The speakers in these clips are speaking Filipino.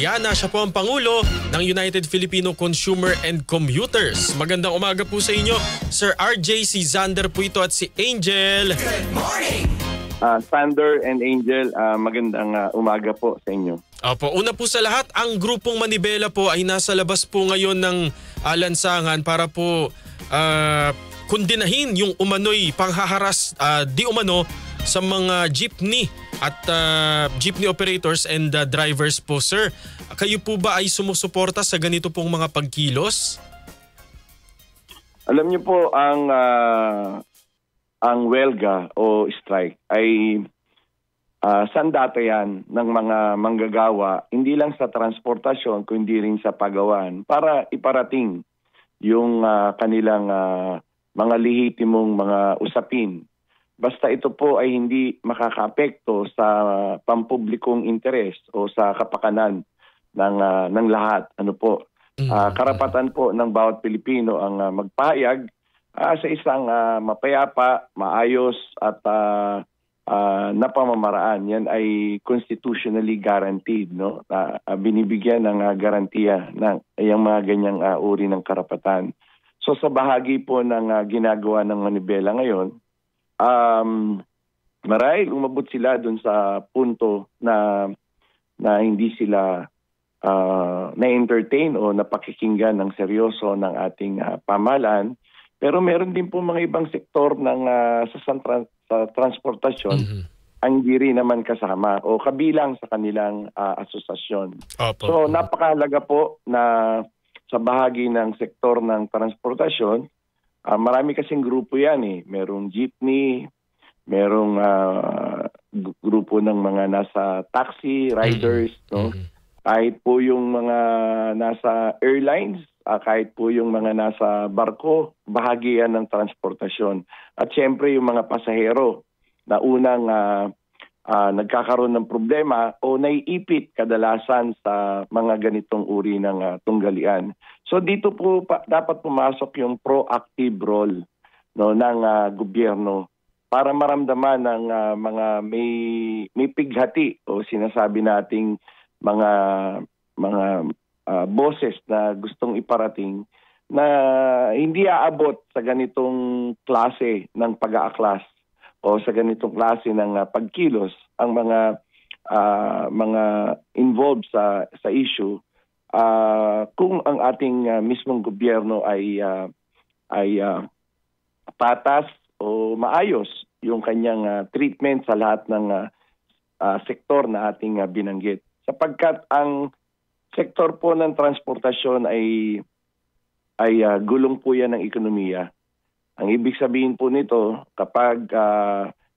Gatchaliana. Siya po ang Pangulo ng United Filipino Consumer and Commuters. Magandang umaga po sa inyo, Sir RJ. Si Xander po ito at si Angel. Good morning! Sander and Angel, magandang umaga po sa inyo. Opo, una po sa lahat, ang grupong Manibela po ay nasa labas po ngayon ng lansangan para po kundinahin yung umano'y panghaharas di umano sa mga jeepney at jeepney operators and drivers po, sir. Kayo po ba ay sumusuporta sa ganito pong mga pagkilos? Alam niyo po, ang welga o strike ay sandata yan ng mga manggagawa, hindi lang sa transportasyon kundi rin sa pagawaan para iparating yung kanilang mga lehitimong mga usapin. Basta ito po ay hindi makakaapekto sa pampublikong interes o sa kapakanan ng lahat. Ano po? Karapatan po ng bawat Pilipino ang magpahayag sa isang mapayapa, maayos at na pamamaraan. Yan ay constitutionally guaranteed, no? Binibigyan ng garantiya ng yung mga ganyang uri ng karapatan. So sa bahagi po ng ginagawa ng Manibela ngayon, marahil umabot sila dun sa punto na hindi sila na-entertain o napakikinggan ng seryoso ng ating pamahalaan. Pero meron din po mga ibang sektor ng sa transportasyon ang hindi rin naman kasama o kabilang sa kanilang asosasyon. So napakahalaga po na sa bahagi ng sektor ng transportasyon, marami kasing grupo yan eh. Merong jeepney, merong grupo ng mga nasa taxi, riders, no? Kahit po yung mga nasa airlines, kahit po yung mga nasa barko, bahagi yan ng transportasyon. At syempre yung mga pasahero na unang nagkakaroon ng problema o naiipit kadalasan sa mga ganitong uri ng tunggalian. So dito po dapat pumasok yung proactive role, no, ng gobyerno para maramdaman ng mga may pighati o sinasabi nating mga boses na gustong iparating na hindi aabot sa ganitong klase ng pag-aaklas o sa ganitong klase ng pagkilos ang mga involved sa issue kung ang ating mismong gobyerno ay patas o maayos yung kanyang treatment sa lahat ng sektor na ating binanggit. Sapagkat ang sektor po ng transportasyon ay gulong po yan ng ekonomiya. Ang ibig sabihin po nito, kapag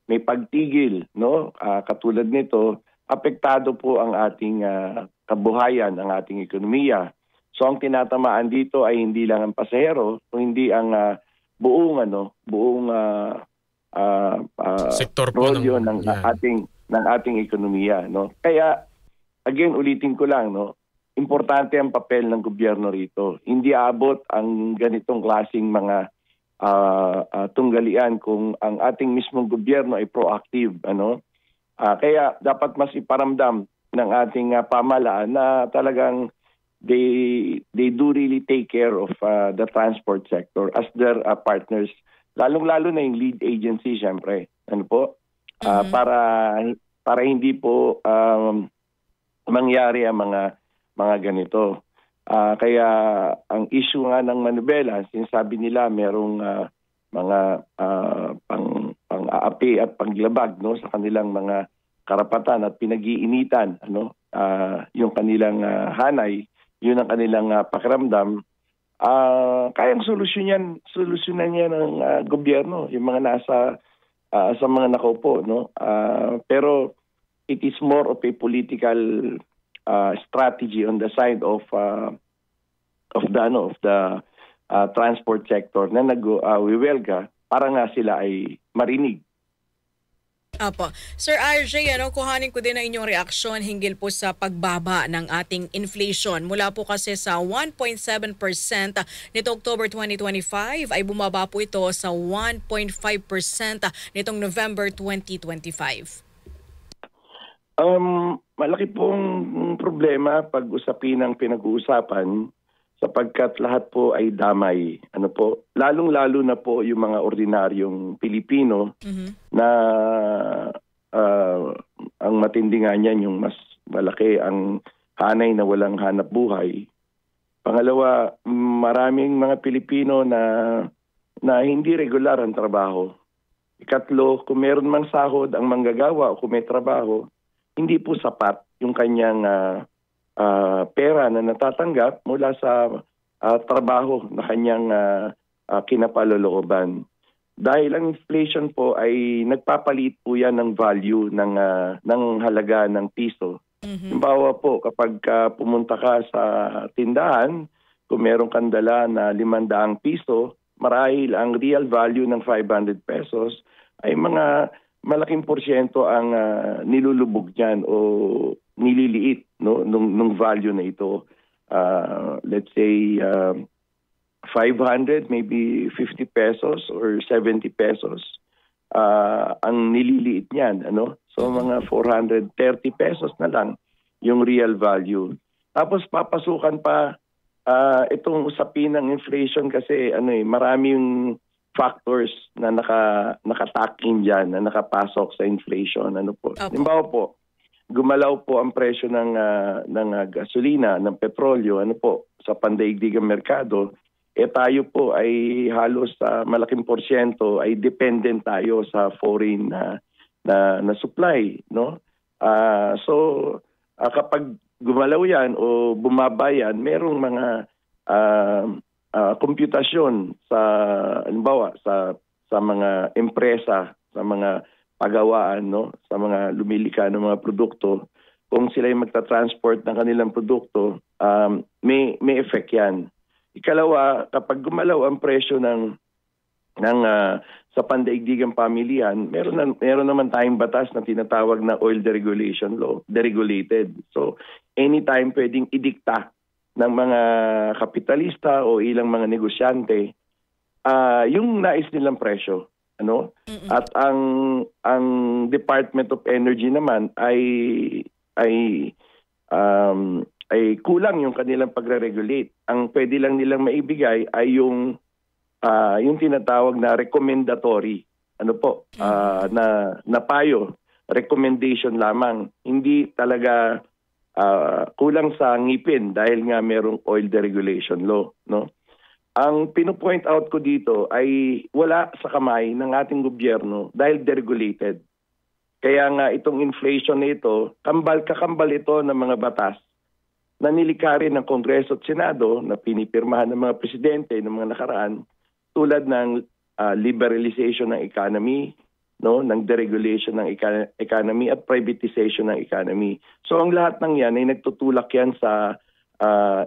may pagtigil, no, katulad nito, apektado po ang ating kabuhayan, ang ating ekonomiya. So ang tinatamaan dito ay hindi lang ang pasahero, hindi ang buong sektor po ng ating ekonomiya, no. Kaya again, ulitin ko lang, no, importante ang papel ng gobyerno rito. Hindi aabot ang ganitong klaseng mga tunggalian kung ang ating mismong gobyerno ay proactive, ano. Kaya dapat mas iparamdam ng ating pamahalaan na talagang they do really take care of the transport sector as their partners, lalong-lalo na yung lead agency, syempre. Ano po? Para hindi po mangyari ang mga ganito. Kaya ang issue nga ng Manibela, sinasabi nila merong mga pang-aapi at panglabag, no, sa kanilang mga karapatan at pinag-iinitan, ano, yung kanilang hanay, yun ang kanilang pakiramdam. Kayang solusyonan yan ng gobyerno, yung mga nasa sa mga nakaupo, no. Pero it is more of a political strategy on the side of the transport sector na nag-wiwelga para nga sila ay marinig. Apo. Sir RJ, kuhanin ko din ang inyong reaksyon hinggil po sa pagbaba ng ating inflation. Mula po kasi sa 1.7% nito October 2025 ay bumaba po ito sa 1.5% nitong November 2025. Malaki pong problema pag usapin ang pinag-uusapan sapagkat lahat po ay damay. Lalong-lalo na po yung mga ordinaryong Pilipino na ang matindi nga niyan yung mas malaki ang hanay na walang hanap buhay. Pangalawa, maraming mga Pilipino na hindi regular ang trabaho. Ikatlo, kung meron mang sahod ang manggagawa o kung may trabaho, hindi po sapat yung kanyang pera na natatanggap mula sa trabaho na kanyang kinapalolooban. Dahil ang inflation po ay nagpapalit po yan ng value ng halaga ng piso. Halimbawa po, kapag pumunta ka sa tindahan, kung meron kang dala na 500 piso, marahil ang real value ng 500 pesos ay mga malaking porsyento ang nilulubog niyan o nililiit nung value na ito. Let's say 500, maybe 50 pesos or 70 pesos ang nililiit niyan. So mga 430 pesos na lang yung real value. Tapos papasukan pa itong usapin ng inflation kasi maraming factors na nakatakin dyan, na nakapasok sa inflation. Halimbawa po, gumalaw po ang presyo ng gasolina, ng petrolyo, sa pandaigdigang merkado, tayo po ay halos malaking porsyento ay dependent tayo sa foreign na supply. So, kapag gumalaw yan o bumaba yan, merong mga komputasyon halimbawa sa mga empresa, sa mga pagawaan, sa mga lumilika ng mga produkto, kung sila ay magta-transport ng kanilang produkto, may effect yan. Ikalawa, kapag gumalaw ang presyo sa pandaigdigang pamilihan, meron naman tayong batas na tinatawag na oil deregulation law, deregulated. So, anytime pwedeng idikta ng mga kapitalista o ilang mga negosyante yung nais nilang presyo. At ang Department of Energy naman ay kulang yung kanilang pagre-regulate. Ang pwede lang nilang maibigay ay yung tinatawag na recommendatory na payo, recommendation lamang. Hindi talaga kulang sa ngipin dahil nga merong oil deregulation law. Ang pino-point out ko dito ay wala sa kamay ng ating gobyerno dahil deregulated. Kaya nga itong inflation na ito, kakambal ito ng mga batas na nilikha rin ng Kongreso at Senado na pinipirmahan ng mga presidente ng mga nakaraan, tulad ng liberalization ng economy, ng deregulation ng economy at privatization ng economy. So ang lahat ng yan ay nagtutulak yan sa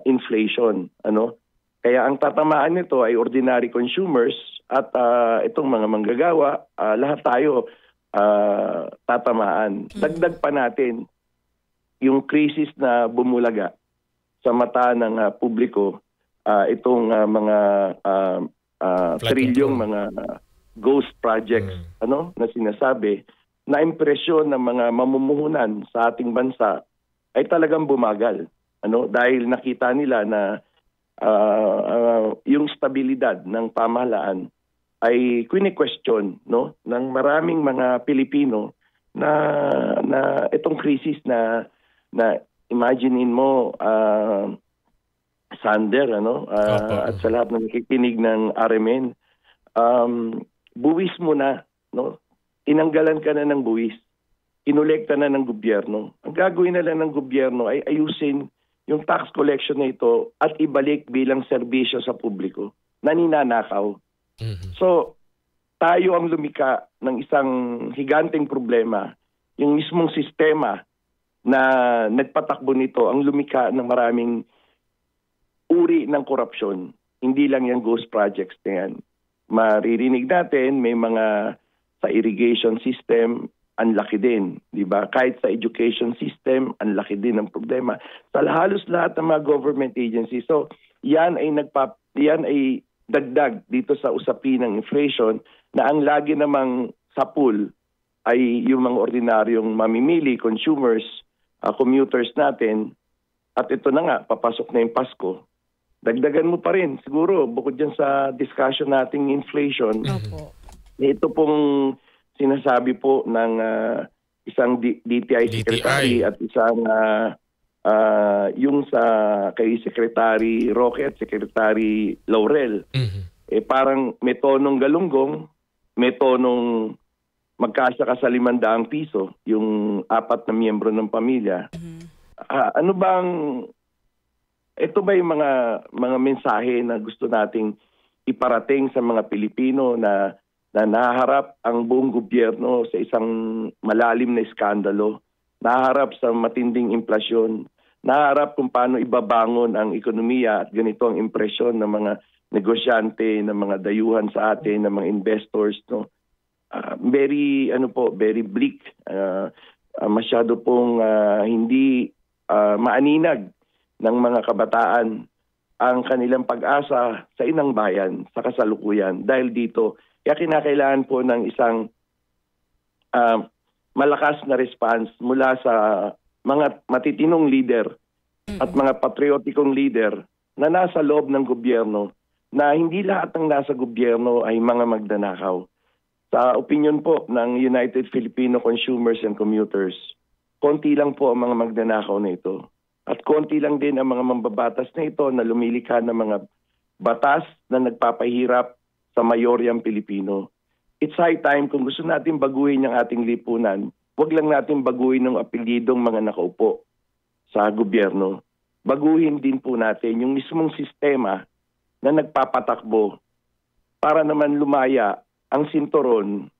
inflation. Kaya ang tatamaan nito ay ordinary consumers at itong mga manggagawa, lahat tayo tatamaan. Dagdag pa natin yung krisis na bumulaga sa mata ng publiko, itong mga trilyong mga ghost projects na sinasabi, na impresyon ng mga mamumuhunan sa ating bansa ay talagang bumagal. Dahil nakita nila na yung stabilidad ng pamahalaan ay kine-question ng maraming mga Pilipino na itong krisis na imaginein mo, Sander, at sa lahat ng nakikinig ng RMN, buwis mo na, tinanggalan ka na ng buwis, inolekta na ng gobyerno. Ang gagawin na lang ng gobyerno ay ayusin yung tax collection na ito at ibalik bilang serbisyo sa publiko na ninanakaw. So, tayo ang lumika ng isang higanteng problema. Yung mismong sistema na nagpatakbo nito ang lumika ng maraming uri ng korupsyon. Hindi lang yung ghost projects na yan. Maririnig natin, may mga sa irrigation system, ang laki din, di ba? Kahit sa education system, ang laki din ng problema. Sa halos lahat ng mga government agencies. So, yan ay dagdag dito sa usapin ng inflation na ang lagi namang sa pool ay yung mga ordinaryong mamimili, consumers, commuters natin. At ito na nga, papasok na yung Pasko. Dagdagan mo pa rin, siguro, bukod dyan sa discussion nating inflation, ito pong sinasabi po ng isang DTI Secretary at isang yung sa kay Secretary Roque at Secretary Laurel. Parang may tonong galunggong, may tonong magkasya ka sa 500 piso, yung 4 na miyembro ng pamilya. Ano bang, ito ba yung mga mensahe na gusto nating iparating sa mga Pilipino na naharap ang buong gobyerno sa isang malalim na iskandalo, naharap sa matinding inflasyon, naharap kung paano ibabangon ang ekonomiya at ganito ang impresyon ng mga negosyante, ng mga dayuhan sa atin, ng mga investors, no? Very bleak. Masyado pong hindi maaninag ng mga kabataan ang kanilang pag-asa sa inang bayan, sa kasalukuyan. Dahil dito, kaya kinakailangan po ng isang malakas na response mula sa mga matitinong leader at mga patriotikong leader na nasa loob ng gobyerno, na hindi lahat ng nasa gobyerno ay mga magnanakaw. Sa opinion po ng United Filipino Consumers and Commuters, konti lang po ang mga magnanakaw na ito. At konti lang din ang mga mambabatas na ito na lumilikha ng mga batas na nagpapahirap sa mayoryang Pilipino. It's high time, kung gusto natin baguhin ang ating lipunan, wag lang natin baguhin ng apelyidong mga nakaupo sa gobyerno. Baguhin din po natin yung mismong sistema na nagpapatakbo para naman lumaya ang sinturon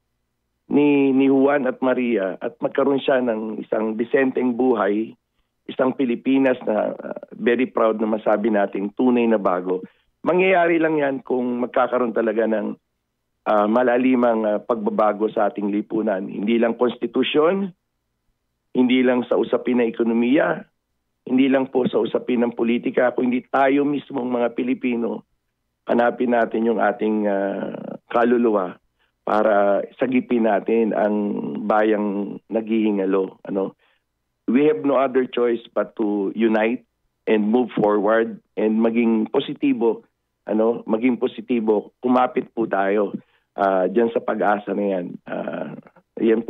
ni Juan at Maria at magkaroon siya ng isang disenteng buhay, isang Pilipinas na very proud na masabi nating tunay na bago. Mangyayari lang yan kung magkakaroon talaga ng malalimang pagbabago sa ating lipunan. Hindi lang konstitusyon, hindi lang sa usapin ng ekonomiya, hindi lang po sa usapin ng politika, kundi tayo mismong mga Pilipino, hanapin natin yung ating kaluluwa para sagipin natin ang bayang naghihingalo. We have no other choice but to unite and move forward and maging positibo, kumapit po tayo diyan sa pag-asa na yan. Ganyan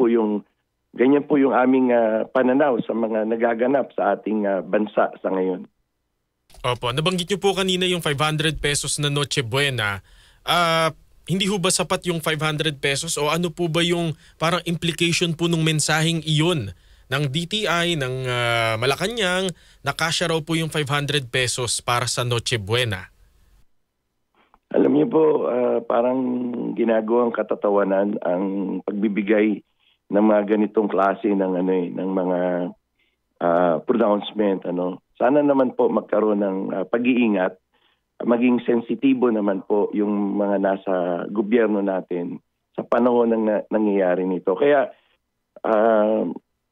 po yung aming pananaw sa mga nagaganap sa ating bansa sa ngayon. Opo, nabanggit niyo po kanina yung 500 pesos na Noche Buena. Hindi ho ba sapat yung 500 pesos o ano po ba yung parang implication po nung mensaheng iyon ng DTI, ng Malacanang, na kasya raw po yung 500 pesos para sa Noche Buena? Alam niyo po, parang ginagawang katatawanan ang pagbibigay ng mga ganitong klase ng mga pronouncement. Sana naman po magkaroon ng pag-iingat, maging sensitibo naman po yung mga nasa gobyerno natin sa panahon ng nangyayari nito. Kaya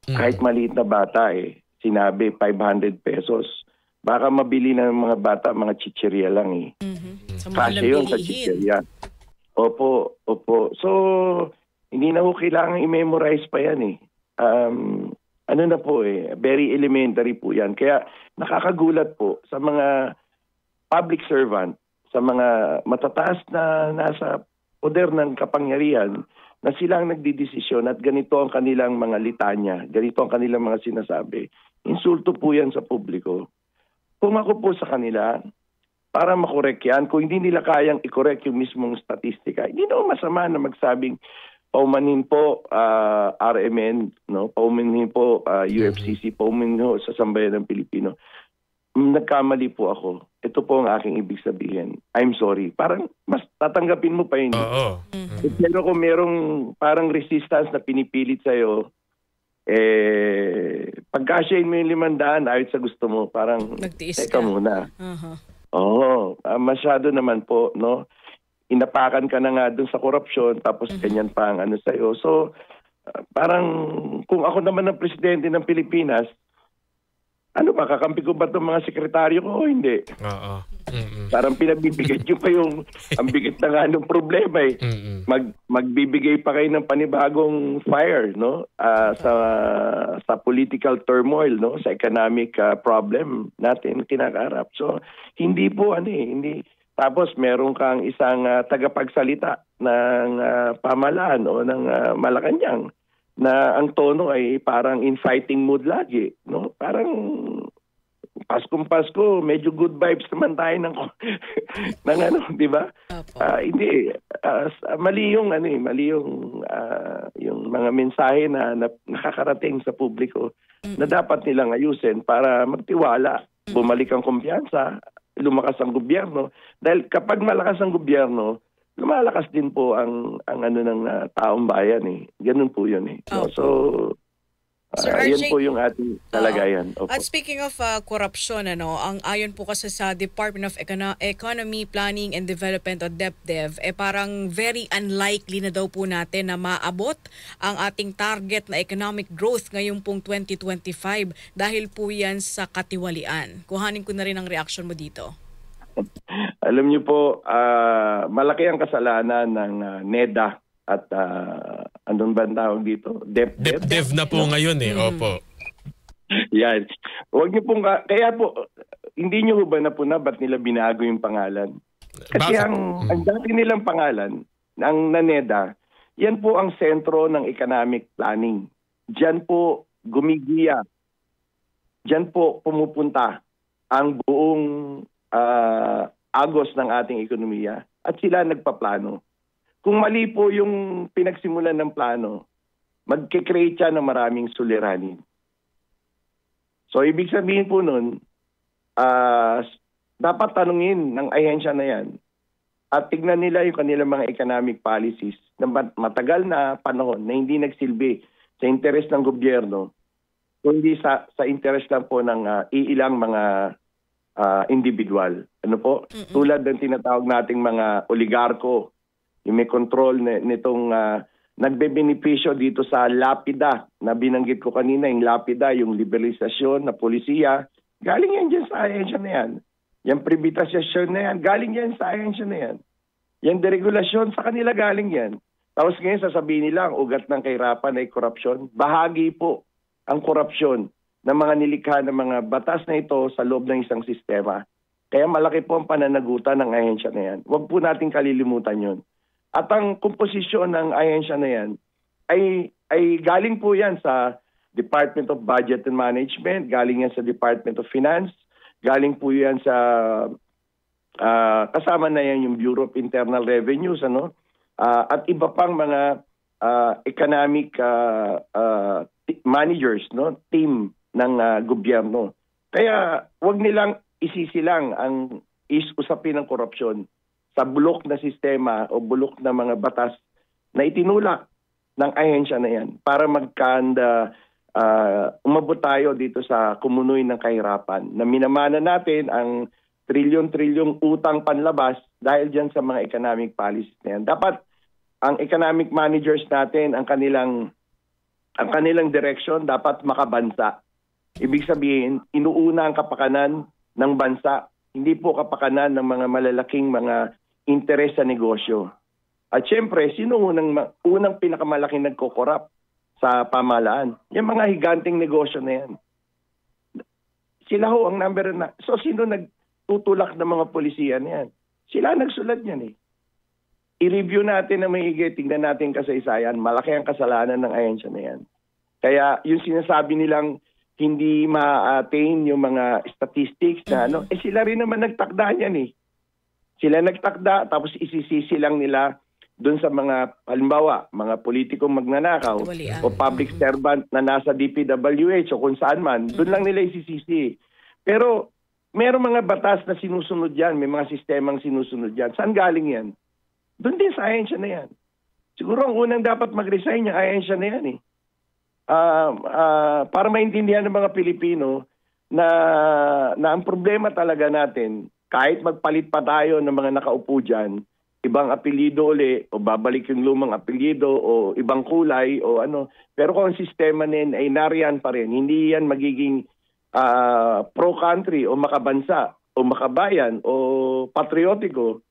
kahit maliit na bata sinabi 500 pesos, baka mabili ng mga bata mga chichirya lang Kasi yun sa chichirya. Opo. So, hindi na po kailangan i-memorize pa yan very elementary po yan. Kaya nakakagulat po sa mga public servant, sa mga matataas na nasa poder ng kapangyarihan, na silang nagdidesisyon at ganito ang kanilang mga litanya, ganito ang kanilang mga sinasabi. Insulto po yan sa publiko. Kung ako po sa kanila, para makorek yan, kung hindi nila kayang i-correct yung mismong statistika, hindi na masama na magsabing paumanhin po RMN, paumanhin po UFCC, paumanhin po sa Sambayan ng Pilipino. Nagkamali po ako. Ito po ang aking ibig sabihin. I'm sorry. Parang mas tatanggapin mo pa yun. Pero kung merong parang resistance na pinipilit sa'yo, pagkasyain mo yung 500, ayot sa gusto mo, parang teka muna. Masyado naman po, inapakan ka na nga dun sa korupsyon, tapos ganyan pa ang sa'yo. So, parang kung ako naman ang presidente ng Pilipinas, kakampi ko ba itong mga sekretaryo ko o hindi? Parang pinabibigay nyo pa yung ang bigat na nga ng problema eh. Magbibigay pa kayo ng panibagong fire, no? Sa political turmoil, no? Sa economic problem natin kinakaharap. So hindi po hindi. Tapos meron kang isang tagapagsalita ng pamahalaan o ng Malacanang na ang tono ay parang inciting mood lagi, no? Parang Pasko, medyo good vibes naman tayo ng di ba? Hindi mali yung yung mga mensahe na nakakarating sa publiko na dapat nilang ayusin para magtiwala, bumalik ang kumpiyansa, lumakas ang gobyerno. Dahil kapag malakas ang gobyerno, lumalakas din po ang ng taong bayan eh. Ganun po 'yun eh. So Sir yan RJ, po yung ating talagayan. At speaking of korupsyon, ang ayon po kasi sa Department of Economy, Planning and Development o DepDev, parang very unlikely na daw po natin na maabot ang ating target na economic growth ngayong pong 2025 dahil po yan sa katiwalian. Kuhanin ko na rin ang reaction mo dito. Alam niyo po, malaki ang kasalanan ng NEDA at andun ba ang tawag dito? DepDev na po ngayon eh. Opo. Yan. Huwag niyo pong, kaya po, hindi niyo ba ba't nila binago yung pangalan? Kasi ang dati nilang pangalan, ng NEDA, yan po ang sentro ng economic planning. Diyan po gumigiya. Diyan po pumupunta ang buong agos ng ating ekonomiya at sila nagpaplano. Kung mali po yung pinagsimulan ng plano, magkikreate siya ng maraming suliranin. So, ibig sabihin po nun, dapat tanungin ng ahensya na yan at tignan nila yung kanilang mga economic policies na matagal na panahon na hindi nagsilbi sa interes ng gobyerno, kundi sa interes lang po ng iilang mga individual. Ano po? Tulad ng tinatawag nating mga oligarko, yung may control nitong nagbebenepisyo dito sa lapida na binanggit ko kanina, yung lapida, yung liberalisasyon na polisiya, galing yan dyan sa ahensya na yan. Yung privatisasyon na yan, galing yan sa ahensya na yan. Yung deregulasyon, sa kanila galing yan. Tapos ngayon sasabihin nila ang ugat ng kahirapan ay korupsyon. Bahagi po ang korupsyon ng mga nilikha ng mga batas na ito sa loob ng isang sistema. Kaya malaki po ang pananagutan ng ahensya na yan. Huwag po natin kalilimutan yun. At ang komposisyon ng ahensya na yan ay galing po yan sa Department of Budget and Management, galing yan sa Department of Finance, galing po yan sa kasama na yan yung Bureau of Internal Revenues, at iba pang mga economic managers, team ng gobyerno. Kaya wag nilang isisilang ang usapin ng korupsyon sa bulok na sistema o bulok na mga batas na itinulak ng ahensya na yan para umabot tayo dito sa kumunoy ng kahirapan na minamana natin ang trilyon-trilyong utang panlabas dahil dyan sa mga economic policies na yan. Dapat ang economic managers natin, ang kanilang direction dapat makabansa. Ibig sabihin, inuuna ang kapakanan ng bansa, hindi po kapakanan ng mga malalaking mga interes sa negosyo. At syempre, sino unang pinakamalaking nagko-corrupt sa pamahalaan? Yung mga higanting negosyo na yan. Sila ho ang number na. So sino nagtutulak ng mga polisiya na yan? Sila nagsulat yan eh. I-review natin na maigi, tingnan natin kasaysayan. Malaki ang kasalanan ng ahensya na yan. Kaya yung sinasabi nilang hindi ma-attain yung mga statistics na sila rin naman nagtakda yan eh. Sila nagtakda tapos isisisi lang nila doon sa mga, halimbawa, mga politikong magnanakaw o public servant na nasa DPWH o kung saan man, doon lang nila isisisi. Pero mayroong mga batas na sinusunod yan, may mga sistemang sinusunod yan. Saan galing yan? Doon din sa ahensya na yan. Siguro ang unang dapat mag-resign yung ahensya na yan eh. Para maintindihan ng mga Pilipino na ang problema talaga natin, kahit magpalit pa tayo ng mga nakaupo dyan, ibang apelyido uli o babalik yung lumang apelyido o ibang kulay o pero kung ang sistema nin ay nariyan pa rin, hindi yan magiging pro-country o makabansa o makabayan o patriotiko,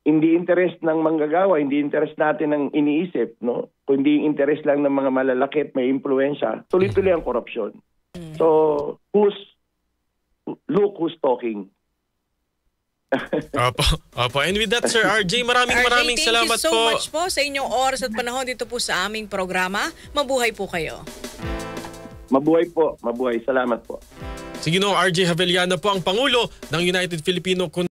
hindi interest ng manggagawa, hindi interest natin ang iniisip, no? Kundi interest lang ng mga malalaki at may impluwensya, tuloy-tuloy ang korupsyon. So, look who's talking. Opo. And with that, Sir RJ, maraming salamat po. Thank you so much po sa inyong oras at panahon dito po sa aming programa. Mabuhay po kayo. Mabuhay po. Mabuhay. Salamat po. Si Ginoong RJ Javellana po ang Pangulo ng United Filipino